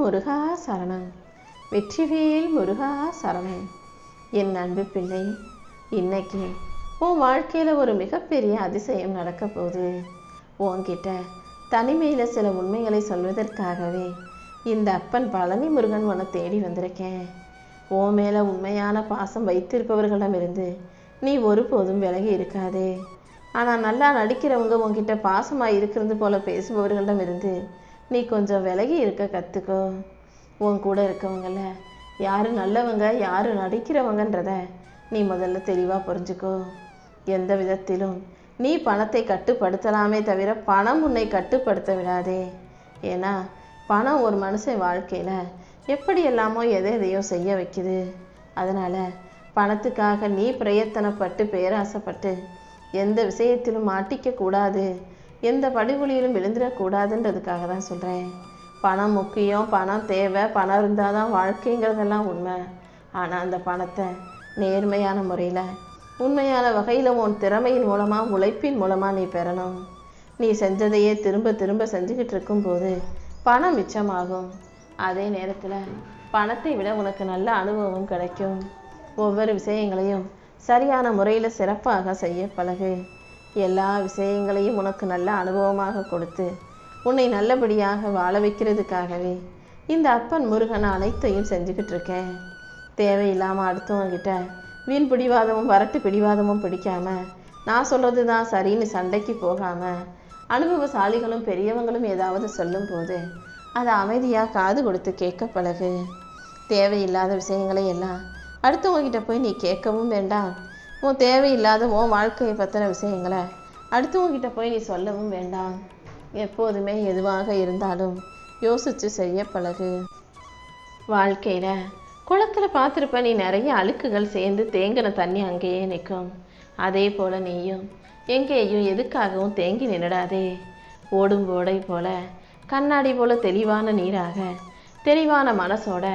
முருகா சரணம். வெற்றிவேல் முருகா சரணம். என் அன்பு பிள்ளை, இன்னைக்கு உன் வாழ்க்கையில் ஒரு மிகப்பெரிய அதிசயம் நடக்க போகுது. உன்கிட்ட தனிமையில் சில உண்மைகளை சொல்வதற்காகவே இந்த அப்பன் பழனி முருகன் உன்னை தேடி வந்திருக்கேன். உன் மேலே உண்மையான பாசம் வைத்திருப்பவர்களிடமிருந்து நீ ஒருபோதும் விலகி இருக்காதே. ஆனால் நல்லா நடிக்கிறவங்க உன்கிட்ட பாசமாக இருக்கிறது போல பேசுபவர்களிடமிருந்து நீ கொஞ்சம் விலகி இருக்க கற்றுக்கோ. உன் கூட இருக்கவங்கள யார் நல்லவங்க யார் நடிக்கிறவங்கன்றத நீ முதல்ல தெளிவாக புரிஞ்சுக்கோ. எந்த விதத்திலும் நீ பணத்தை கட்டுப்படுத்தலாமே தவிர பணம் உன்னை கட்டுப்படுத்த விடாதே. ஏன்னா பணம் ஒரு மனுஷன் வாழ்க்கையில் எப்படி எல்லாமோ எதையோ செய்ய வைக்குது. அதனால் பணத்துக்காக நீ பிரயத்தனப்பட்டு பேராசைப்பட்டு எந்த விஷயத்திலும் மாட்டிக்க கூடாது, எந்த படுகொலியிலும் விழுந்துடக்கூடாதுன்றதுக்காக தான் சொல்கிறேன். பணம் முக்கியம், பணம் தேவை, பணம் இருந்தால் தான் வாழ்க்கைங்கிறதெல்லாம் உண்மை. ஆனால் அந்த பணத்தை நேர்மையான முறையில் உண்மையான வகையில் உன் திறமையின் மூலமாக உழைப்பின் மூலமாக நீ பெறணும். நீ செஞ்சதையே திரும்ப திரும்ப செஞ்சுக்கிட்டு இருக்கும்போது பணம் மிச்சமாகும். அதே நேரத்தில் பணத்தை விட உனக்கு நல்ல அனுபவம் கிடைக்கும். ஒவ்வொரு விஷயங்களையும் சரியான முறையில் சிறப்பாக செய்ய பழகு. எல்லா விஷயங்களையும் உனக்கு நல்ல அனுபவமாக கொடுத்து உன்னை நல்லபடியாக வாழ வைக்கிறதுக்காகவே இந்த அப்பன் முருகன் அனைத்தையும் செஞ்சுக்கிட்டு இருக்கேன். தேவையில்லாமல் அடுத்தவங்கிட்ட வீண் பிடிவாதமும் வரட்டு பிடிவாதமும் பிடிக்காம நான் சொல்கிறது தான் சரின்னு சண்டைக்கு போகாமல் அனுபவசாலிகளும் பெரியவங்களும் ஏதாவது சொல்லும்போது அதை அமைதியாக காது கொடுத்து கேட்க பழகு. தேவையில்லாத விஷயங்களை எல்லாம் அடுத்தவங்ககிட்ட போய் நீ கேட்கவும் வேண்டாம். உன் தேவையில்லாத உன் வாழ்க்கையை பற்றின விஷயங்களை அடுத்தவங்ககிட்ட போய் நீ சொல்லவும் வேண்டாம். எப்போதுமே எதுவாக இருந்தாலும் யோசித்து செய்ய பழகு. வாழ்க்கையில் குளத்தில் பார்த்துருப்ப நீ நிறைய அழுக்குகள் சேர்ந்து தேங்கின தண்ணி அங்கேயே நிற்கும். அதே போல் நீயும் எங்கேயும் எதுக்காகவும் தேங்கி நின்றாதே. ஓடும் ஓடை போல கண்ணாடி போல தெளிவான நீராக தெளிவான மனசோட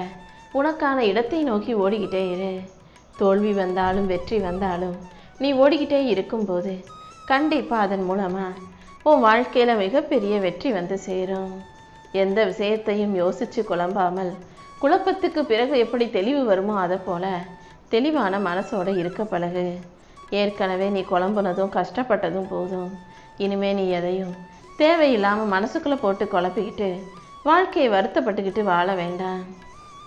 உனக்கான இடத்தை நோக்கி ஓடிக்கிட்டே இரு. தோல்வி வந்தாலும் வெற்றி வந்தாலும் நீ ஓடிக்கிட்டே இருக்கும்போது கண்டிப்பாக அதன் மூலமாக உன் வாழ்க்கையில் மிகப்பெரிய வெற்றி வந்து சேரும். எந்த விஷயத்தையும் யோசித்து குழம்பாமல் குழப்பத்துக்கு பிறகு எப்படி தெளிவு வருமோ அதை போல் தெளிவான மனசோடு இருக்க பழகு. ஏற்கனவே நீ குழம்புனதும் கஷ்டப்பட்டதும் போதும். இனிமே நீ எதையும் தேவையில்லாமல் மனசுக்குள்ளே போட்டு குழப்பிக்கிட்டு வாழ்க்கையை வருத்தப்பட்டுக்கிட்டு வாழ வேண்டாம்.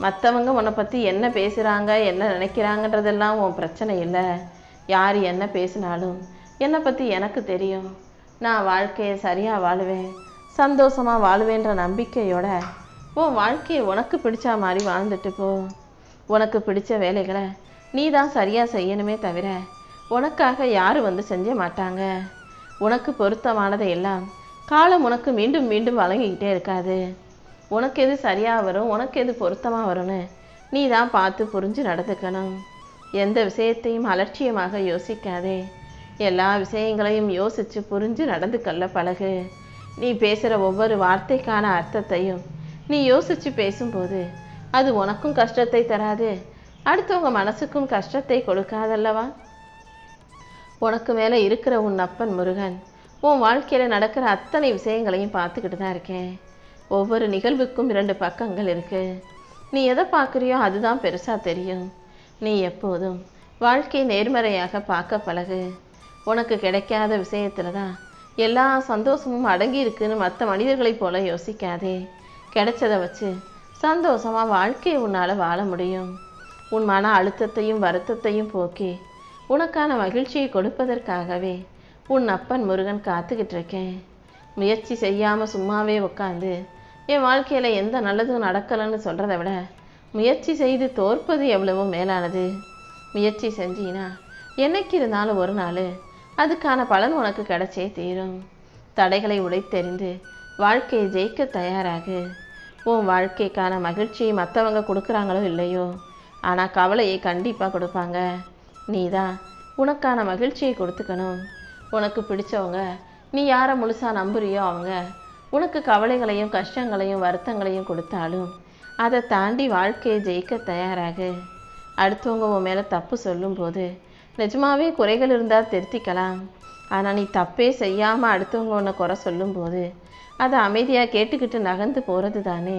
மற்றவங்க உன்னை பற்றி என்ன பேசுகிறாங்க என்ன நினைக்கிறாங்கன்றதெல்லாம் உன் பிரச்சனை இல்லை. யார் என்ன பேசினாலும் என்னை பற்றி எனக்கு தெரியும். நான் வாழ்க்கையை சரியாக வாழுவேன், சந்தோஷமாக வாழுவேன்ற நம்பிக்கையோட உன் வாழ்க்கையை உனக்கு பிடிச்ச மாதிரி வாழ்ந்துட்டு போ. உனக்கு பிடிச்ச வேலைகளை நீ தான் சரியாக செய்யணுமே தவிர உனக்காக யாரும் வந்து செஞ்ச மாட்டாங்க. உனக்கு பொருத்தமானதை எல்லாம் காலம் உனக்கு மீண்டும் மீண்டும் வழங்கிக்கிட்டே இருக்காது. உனக்கு எது சரியாக வரும், உனக்கு எது பொருத்தமாக வரும்னு நீ தான் பார்த்து புரிஞ்சு நடந்துக்கணும். எந்த விஷயத்தையும் அலட்சியமாக யோசிக்காதே. எல்லா விஷயங்களையும் யோசித்து புரிஞ்சு நடந்துக்கல்ல பழகு. நீ பேசுகிற ஒவ்வொரு வார்த்தைக்கான அர்த்தத்தையும் நீ யோசித்து பேசும்போது அது உனக்கும் கஷ்டத்தை தராது, அடுத்தவங்க மனசுக்கும் கஷ்டத்தை கொடுக்காதல்லவா. உனக்கு மேலே இருக்கிற உன் அப்பன் முருகன் உன் வாழ்க்கையில் நடக்கிற அத்தனை விஷயங்களையும் பார்த்துக்கிட்டு தான் இருக்கேன். ஒவ்வொரு நிகழ்வுக்கும் 2 பக்கங்கள் இருக்குது. நீ எதை பார்க்குறியோ அதுதான் பெருசாக தெரியும். நீ எப்போதும் வாழ்க்கையை நேர்மறையாக பார்க்க பழகு. உனக்கு கிடைக்காத விஷயத்தில் தான் எல்லா சந்தோஷமும் அடங்கி இருக்குன்னு மற்ற மனிதர்களைப் போல யோசிக்காதே. கிடைச்சதை வச்சு சந்தோஷமாக வாழ்க்கையை உன்னால் வாழ முடியும். உன் மன அழுத்தத்தையும் வருத்தத்தையும் போக்கி உனக்கான மகிழ்ச்சியை கொடுப்பதற்காகவே உன் அப்பன் முருகன் காத்துக்கிட்டு இருக்கேன். முயற்சி செய்யாமல் சும்மாவே உட்காந்து என் வாழ்க்கையில் எந்த நல்லதும் நடக்கலைன்னு சொல்கிறத விட முயற்சி செய்து தோற்பது எவ்வளவோ மேலானது. முயற்சி செஞ்சினா என்னைக்கு இருந்தாலும் ஒரு நாள் அதுக்கான பலன் உனக்கு கிடைச்சே தீரும். தடைகளை உடைத்தெறிந்து வாழ்க்கையை ஜெயிக்க தயாராகு. உன் வாழ்க்கைக்கான மகிழ்ச்சியை மற்றவங்க கொடுக்குறாங்களோ இல்லையோ, ஆனால் கவலையை கண்டிப்பாக கொடுப்பாங்க. நீ தான் உனக்கான மகிழ்ச்சியை கொடுத்துக்கணும். உனக்கு பிடிச்சவங்க நீ யாரை முழுசாக நம்புறியோ அவங்க உனக்கு கவலைகளையும் கஷ்டங்களையும் வருத்தங்களையும் கொடுத்தாலும் அதை தாண்டி வாழ்க்கையை ஜெயிக்க தயாராகு. அடுத்தவங்க உன் மேலே தப்பு சொல்லும்போது நிஜமாவே குறைகள் இருந்தால் திருத்திக்கலாம். ஆனால் நீ தப்பே செய்யாமல் அடுத்தவங்க உன்னை குறை சொல்லும்போது அதை அமைதியாக கேட்டுக்கிட்டு நகர்ந்து போகிறது தானே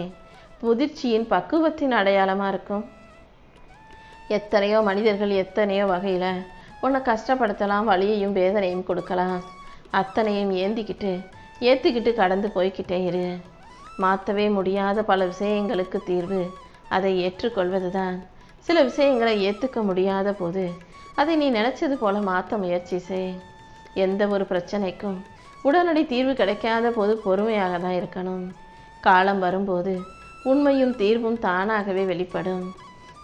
முதிர்ச்சியின் பக்குவத்தின் அடையாளமாக இருக்கும். எத்தனையோ மனிதர்கள் எத்தனையோ வகையில் உன்னை கஷ்டப்படுத்தலாம், வலியையும் வேதனையும் கொடுக்கலாம். அத்தனையும் ஏற்றிக்கிட்டு கடந்து போய்கிட்டே இரு. மாற்றவே முடியாத பல விஷயங்களுக்கு தீர்வு அதை ஏற்றுக்கொள்வது தான். சில விஷயங்களை ஏற்றுக்க முடியாத போது அதை நீ நினச்சது போல மாற்ற முயற்சி செய். எந்த ஒரு பிரச்சனைக்கும் உடனடி தீர்வு கிடைக்காத போது பொறுமையாக தான் இருக்கணும். காலம் வரும்போது உண்மையும் தீர்வும் தானாகவே வெளிப்படும்.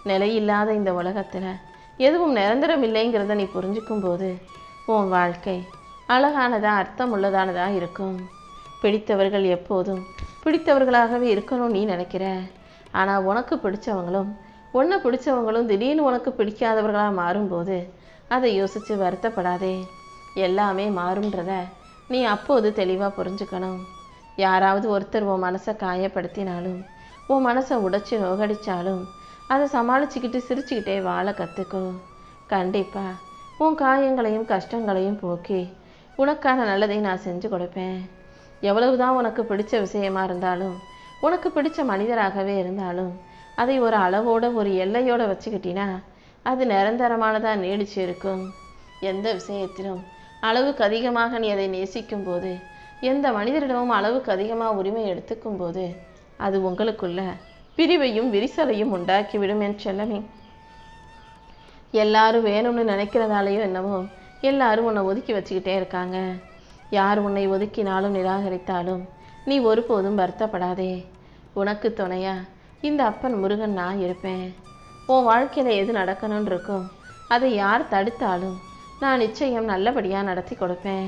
நிலையில்லாத இந்த உலகத்தில் எதுவும் நிரந்தரம் இல்லைங்கிறத நீ புரிஞ்சுக்கும் போது உன் வாழ்க்கை அழகானதா அர்த்தம் உள்ளதானதா இருக்கும். பிடித்தவர்கள் எப்போதும் பிடித்தவர்களாகவே இருக்கணும் நீ நினைக்கிற. ஆனால் உனக்கு பிடிச்சவங்களும் திடீர்னு உனக்கு பிடிக்காதவர்களாக மாறும்போது அதை யோசித்து வருத்தப்படாதே. எல்லாமே மாறும்ன்றத நீ அப்போது தெளிவாக புரிஞ்சுக்கணும். யாராவது ஒருத்தர் உன் மனசை காயப்படுத்தினாலும் உன் மனசை உடைச்சி நோகடிச்சாலும் அதை சமாளிச்சுக்கிட்டு சிரிச்சுக்கிட்டே வாழ கற்றுக்கோ. கண்டிப்பாக உன் காயங்களையும் கஷ்டங்களையும் போக்கி உனக்கான நல்லதை நான் செஞ்சு கொடுப்பேன். எவ்வளவுதான் உனக்கு பிடிச்ச விஷயமா இருந்தாலும், உனக்கு பிடிச்ச மனிதராகவே இருந்தாலும், அதை ஒரு அளவோட ஒரு எல்லையோடு வச்சுக்கிட்டினா அது நிரந்தரமானதாக நீடிச்சு இருக்கும். எந்த விஷயத்திலும் அளவுக்கு அதிகமாக நீ அதை நேசிக்கும் போது, எந்த மனிதரிடமும் அளவுக்கு அதிகமாக உரிமை எடுத்துக்கும் போது அது உங்களுக்குள்ள பிரிவையும் விரிசலையும் உண்டாக்கிவிடும் என் செல்லமே. எல்லாரும் வேணும்னு நினைக்கிறதாலேயோ என்னவோ எல்லாரும் உன்னை ஒதுக்கி வச்சுக்கிட்டே இருக்காங்க. யார் உன்னை ஒதுக்கினாலும் நிராகரித்தாலும் நீ ஒருபோதும் வருத்தப்படாதே. உனக்கு துணையா இந்த அப்பன் முருகன் நான் இருப்பேன். உன் வாழ்க்கையில் எது நடக்கணும்னு இருக்கும் அதை யார் தடுத்தாலும் நான் நிச்சயம் நல்லபடியாக நடத்தி கொடுப்பேன்.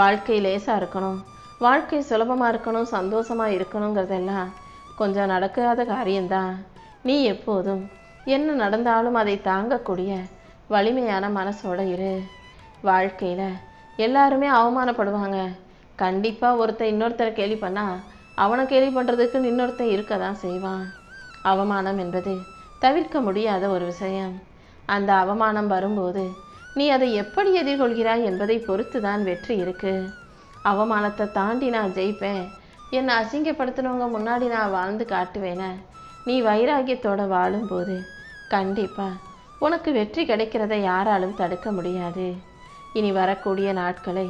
வாழ்க்கை லேசாக இருக்கணும், வாழ்க்கை சுலபமாக இருக்கணும், சந்தோஷமாக இருக்கணுங்கிறதெல்லாம் கொஞ்சம் நடக்காத காரியம்தான். நீ எப்போதும் என்ன நடந்தாலும் அதை தாங்கக்கூடிய வலிமையான மனசோட இரு. வாழ்க்கையில் எல்லாருமே அவமானப்படுவாங்க. கண்டிப்பாக ஒருத்தர் இன்னொருத்தரை கேலி பண்ணால் அவனை கேலி பண்ணுறதுக்கு இன்னொருத்தன் இருக்க தான் செய்வான். அவமானம் என்பது தவிர்க்க முடியாத ஒரு விஷயம். அந்த அவமானம் வரும்போது நீ அதை எப்படி எதிர்கொள்கிறாய் என்பதை பொறுத்து தான் வெற்றி இருக்கு. அவமானத்தை தாண்டி நான் ஜெயிப்பேன், என்னை அசிங்கப்படுத்தினவங்க முன்னாடி நான் வாழ்ந்து காட்டுவேன, நீ வைராகியத்தோடு வாழும்போது கண்டிப்பாக உனக்கு வெற்றி கிடைக்கிறத யாராலும் தடுக்க முடியாது. இனி வரக்கூடிய நாட்களை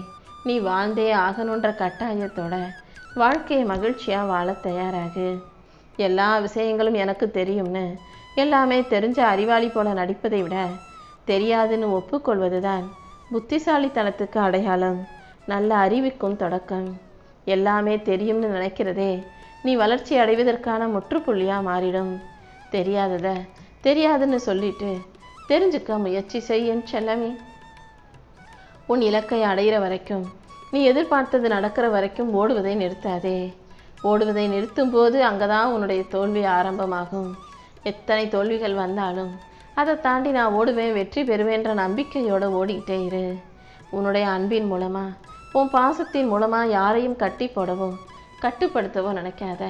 நீ வாழ்ந்தே ஆகணுன்ற கட்டாயத்தோட வாழ்க்கையை மகிழ்ச்சியாக வாழ தயாராகு. எல்லா விஷயங்களும் எனக்கு தெரியும்னு எல்லாமே தெரிஞ்ச அறிவாளி போல நடிப்பதை விட தெரியாதுன்னு ஒப்புக்கொள்வது தான் புத்திசாலித்தனத்துக்கு அடையாளம், நல்ல அறிவுக்கும் தொடக்கம். எல்லாமே தெரியும்னு நினைக்கிறதே நீ வளர்ச்சி அடைவதற்கான முற்றுப்புள்ளியாக மாறிடும். தெரியாதுன்னு சொல்லிட்டு தெரிஞ்சுக்க முயற்சி செய்யன் செல்லமே. உன் இலக்கை அடைகிற வரைக்கும், நீ எதிர்பார்த்தது நடக்கிற வரைக்கும் ஓடுவதை நிறுத்தாதே. ஓடுவதை நிறுத்தும் போது அங்கே தான் உன்னுடைய தோல்வி ஆரம்பமாகும். எத்தனை தோல்விகள் வந்தாலும் அதை தாண்டி நான் ஓடுவேன், வெற்றி பெறுவேன்ற நம்பிக்கையோடு ஓடிக்கிட்டே இரு. உன்னுடைய அன்பின் மூலமாக, உன் பாசத்தின் மூலமாக யாரையும் கட்டி போடவோ கட்டுப்படுத்தவோ நினைக்காத.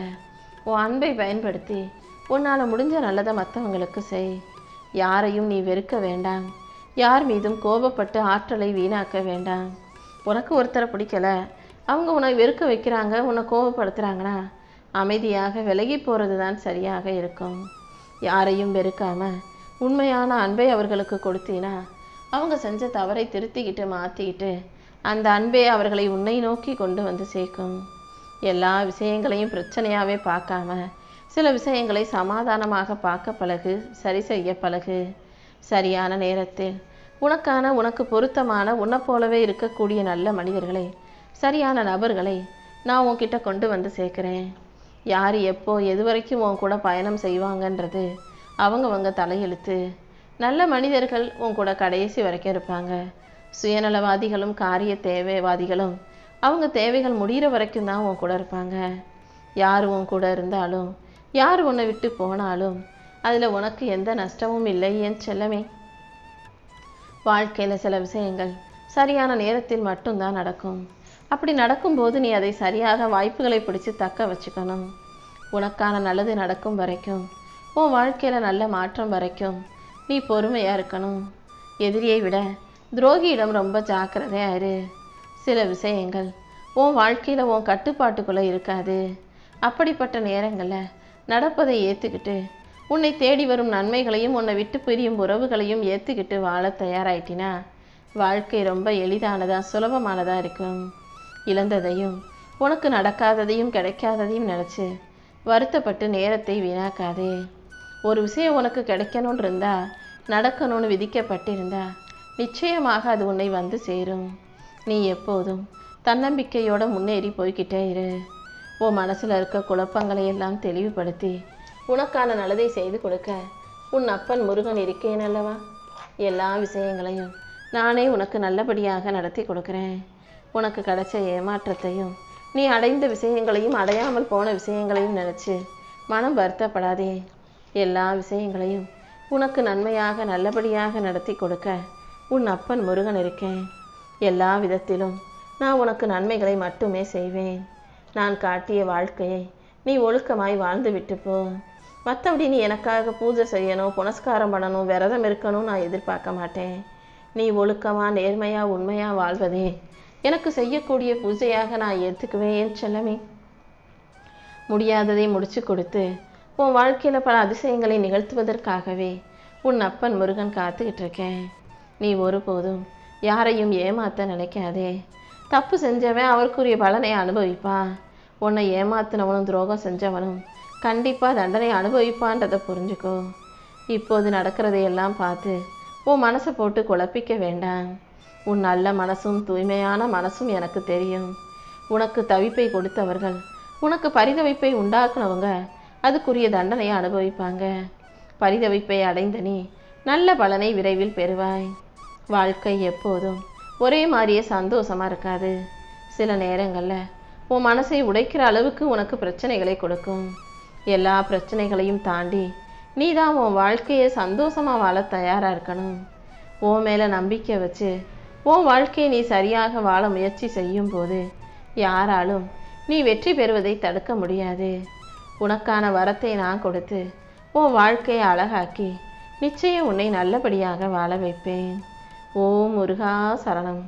உன் அன்பை பயன்படுத்தி உன்னால் முடிஞ்ச நல்லதை மற்றவங்களுக்கு செய். யாரையும் நீ வெறுக்க வேண்டாம், யார் மீதும் கோபப்பட்டு ஆற்றலை வீணாக்க வேண்டாம். உனக்கு ஒருத்தரை பிடிக்கல, அவங்க உன்னை வெறுக்க வைக்கிறாங்க, உன்னை கோபப்படுத்துகிறாங்கன்னா அமைதியாக விலகி போகிறது தான் சரியாக இருக்கும். யாரையும் வெறுக்காம உண்மையான அன்பை அவர்களுக்கு கொடுத்தீனா அவங்க செஞ்ச தவறை திருத்திக்கிட்டு மாற்றிக்கிட்டு அந்த அன்பே அவர்களை உன்னை நோக்கி கொண்டு வந்து சேர்க்கும். எல்லா விஷயங்களையும் பிரச்சனையாகவே பார்க்காம சில விஷயங்களை சமாதானமாக பார்க்க பழகு, சரி செய்ய பழகு. சரியான நேரத்தில் உனக்கு பொருத்தமான உன்னை போலவே இருக்கக்கூடிய நல்ல மனிதர்களை, சரியான நபர்களை நான் உன்கிட்ட கொண்டு வந்து சேர்க்குறேன். யார் எப்போ எது வரைக்கும் உன் கூட பயணம் செய்வாங்கன்றது அவங்கவங்க தலையெழுத்து. நல்ல மனிதர்கள் உன் கூட கடைசி வரைக்கும் இருப்பாங்க. சுயநலவாதிகளும் காரிய தேவைவாதிகளும் அவங்க தேவைகள் முடிகிற வரைக்கும் தான் உன் கூட இருப்பாங்க. யார் உன் கூட இருந்தாலும், யார் உன்னை விட்டு போனாலும் அதில் உனக்கு எந்த நஷ்டமும் இல்லை என் செல்லமே. வாழ்க்கையில் சில விஷயங்கள் சரியான நேரத்தில் மட்டும்தான் நடக்கும். அப்படி நடக்கும்போது நீ அதை சரியாக வாய்ப்புகளை பிடிச்சி தக்க வச்சுக்கணும். உனக்கான நல்லது நடக்கும் வரைக்கும், உன் வாழ்க்கையில் நல்ல மாற்றம் வரைக்கும் நீ பொறுமையாக இருக்கணும். எதிரியை விட துரோகியிடம் ரொம்ப ஜாக்கிரதையாக இரு. சில விஷயங்கள் உன் வாழ்க்கையில் உன் கட்டுப்பாட்டுக்குள்ளே இருக்காது. அப்படிப்பட்ட நேரங்களில் நடப்பதை ஏற்றுக்கிட்டு உன்னை தேடி வரும் நன்மைகளையும் உன்னை விட்டு பிரியும் உறவுகளையும் ஏற்றுக்கிட்டு வாழ தயாராயிட்டினா வாழ்க்கை ரொம்ப எளிதானதா சுலபமானதா இருக்கும். இழந்ததையும் உனக்கு நடக்காததையும் கிடைக்காததையும் நினச்சி வருத்தப்பட்டு நேரத்தை வீணாக்காதே. ஒரு விஷயம் உனக்கு கிடைக்கணும்னு இருந்தா நடக்கணும்னு விதிக்கப்பட்டிருந்தா நிச்சயமாக அது உன்னை வந்து சேரும். நீ எப்போதும் தன்னம்பிக்கையோட முன்னேறி போய்கிட்டே இரு. உன் மனசில் இருக்க குழப்பங்களை எல்லாம் தெளிவுபடுத்தி உனக்கான நல்லதை செய்து கொடுக்க உன் அப்பன் முருகன் இருக்கேன் அல்லவா. எல்லா விஷயங்களையும் நானே உனக்கு நல்லபடியாக நடத்தி கொடுக்குறேன். உனக்கு கிடைச்ச ஏமாற்றத்தையும் நீ அடைந்த விஷயங்களையும் அடையாமல் போன விஷயங்களையும் நினச்சி மனம் வருத்தப்படாதே. எல்லா விஷயங்களையும் உனக்கு நன்மையாக நல்லபடியாக நடத்தி கொடுக்க உன் அப்பன் முருகன் இருக்கேன். எல்லா விதத்திலும் நான் உனக்கு நன்மைகளை மட்டுமே செய்வேன். நான் காட்டிய வாழ்க்கையை நீ ஒழுக்கமாய் வாழ்ந்து விட்டு போ. மற்றபடி நீ எனக்காக பூஜை செய்யணும், புனஸ்காரம் பண்ணணும், விரதம் இருக்கணும் நான் எதிர்பார்க்க மாட்டேன். நீ ஒழுக்கமாக நேர்மையாக உண்மையாக வாழ்வதே எனக்கு செய்யக்கூடிய பூஜையாக நான் ஏற்றுக்குவேன் செல்லமே. முடியாததை முடிச்சு கொடுத்து உன் வாழ்க்கையில் பல அதிசயங்களை நிகழ்த்துவதற்காகவே உன் அப்பன் முருகன் காத்துக்கிட்டு இருக்கேன். நீ ஒருபோதும் யாரையும் ஏமாற்ற நினைக்காதே. தப்பு செஞ்சவன் அவருக்குரிய பலனை அனுபவிப்பான். உன்னை ஏமாத்தினவனும் துரோகம் செஞ்சவனும் கண்டிப்பாக தண்டனை அனுபவிப்பான்றதை புரிஞ்சுக்கோ. இப்போது நடக்கிறதையெல்லாம் பார்த்து உன் மனசை போட்டு குழப்பிக்க வேண்டாம். உன் நல்ல மனசும் தூய்மையான மனசும் எனக்கு தெரியும். உனக்கு தவிப்பை கொடுத்தவர்கள், உனக்கு பரிதவிப்பை உண்டாக்குனவங்க அதுக்குரிய தண்டனையை அனுபவிப்பாங்க. பரிதவிப்பை அடைந்த நீ நல்ல பலனை விரைவில் பெறுவாய். வாழ்க்கை எப்போதும் ஒரே மாதிரியே சந்தோஷமாக இருக்காது. சில நேரங்களில் உன் மனசை உடைக்கிற அளவுக்கு உனக்கு பிரச்சனைகளை கொடுக்கும். எல்லா பிரச்சனைகளையும் தாண்டி நீ தான் உன் வாழ்க்கையை சந்தோஷமாக வாழ தயாராக இருக்கணும். உன் மேலே நம்பிக்கை வச்சு உன் வாழ்க்கையை நீ சரியாக வாழ முயற்சி செய்யும் போது யாராலும் நீ வெற்றி பெறுவதை தடுக்க முடியாது. உனக்கான வரத்தை நான் கொடுத்து உன் வாழ்க்கையை அழகாக்கி நிச்சயம் உன்னை நல்லபடியாக வாழ வைப்பேன். ஓம் முருகா சரணம்.